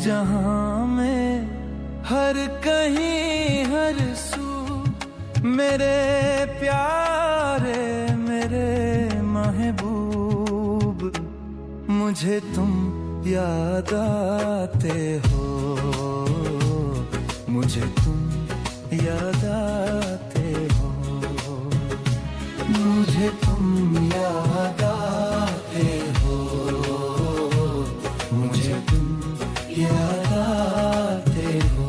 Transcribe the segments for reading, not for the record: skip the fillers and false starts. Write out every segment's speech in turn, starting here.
जहां में हर कहीं हर सू मेरे प्यारे मेरे महबूब, मुझे तुम याद आते हो, मुझे तुम याद आते हो, मुझे तुम याद आते हो, मुझे तुम याद आते हो।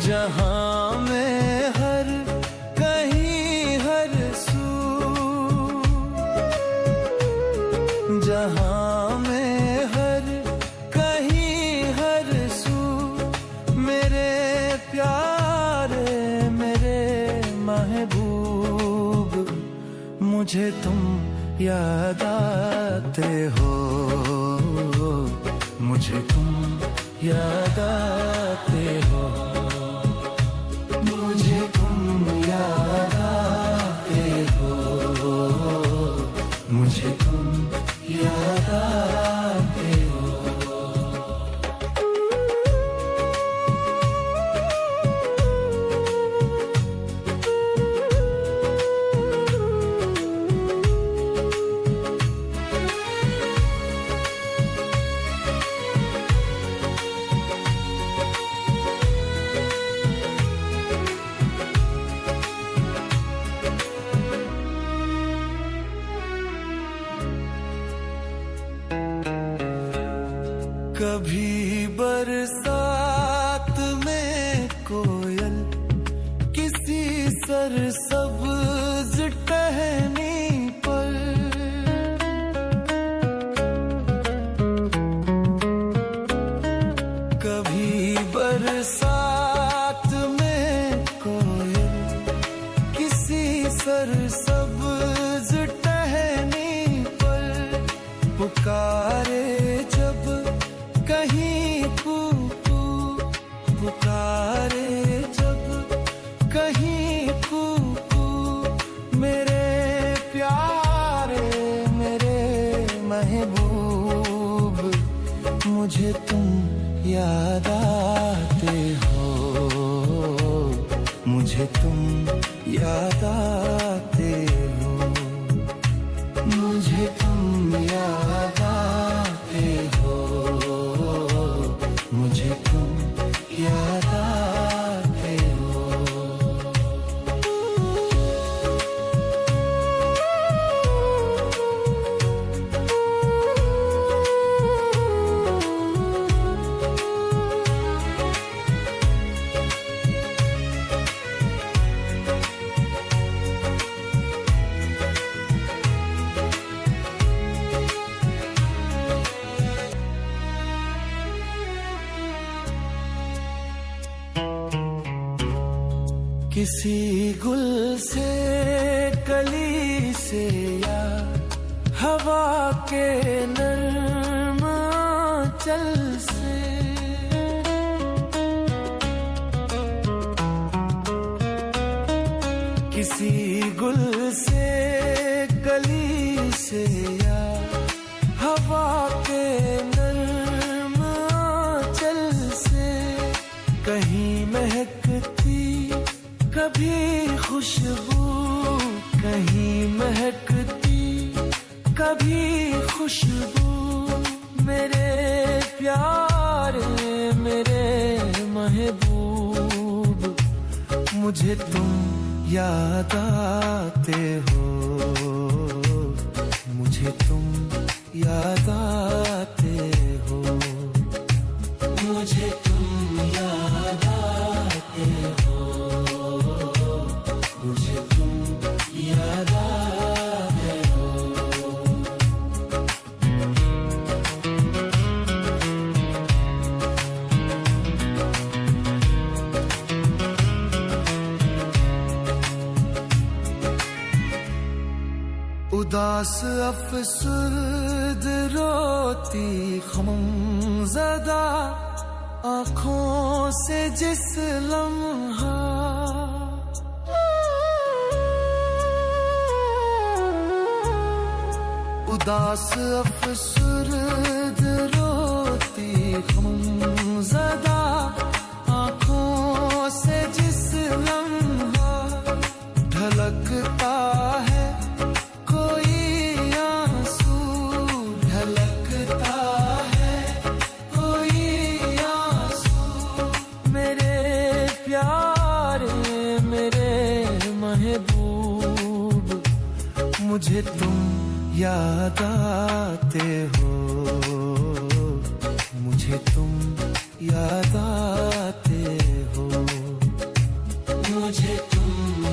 जहां में हर कहीं हर सू, जहां में हर कहीं हर सू मेरे प्यारे मेरे महबूब, मुझे तुम याद आते हो, मुझे तुम याद आते हो, मुझे तुम याद आते हो, मुझे तुम याद आते हो। कभी बरसात में कोयल किसी सरसब्ज टहनी पर, कभी बरसात में कोयल किसी सरसब्ज टहनी पर, पुकारे जब कहीं कूकू, पुकारे जब कहीं कूकू मेरे प्यारे मेरे महबूब, मुझे तुम याद आते हो, मुझे तुम याद आते हो, मुझे तुम याद आते हो, मुझे तुम याद आते हो। किसी गुल से कली से या हवा के नर्म चल से, किसी गुल से कली से या हवा के नर्म चल से, कहीं महकती कभी खुशबू, कहीं महकती कभी खुशबू मेरे प्यारे मेरे महबूब, मुझे तुम याद आते हो, मुझे तुम याद आते हो, मुझे तुम याद आते हो, मुझे तुम याद आते हो। उदास अफसुर्द रोती ख़मज़दा आँखों से जिस लम्हा, उदास अफसुर्द रोती होती ज़दा आँखों से जिस लम्हा ढलकता है कोई आंसू, ढलकता है कोई आंसू। मेरे प्यारे मेरे महबूब, मुझे तुम याद आते हो, मुझे तुम याद आते हो, मुझे तुम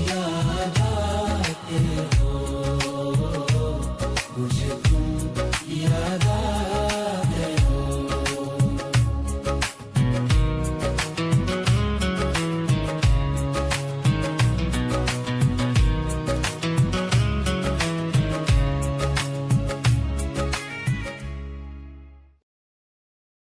याद आते हो, मुझे तुम याद आते हो।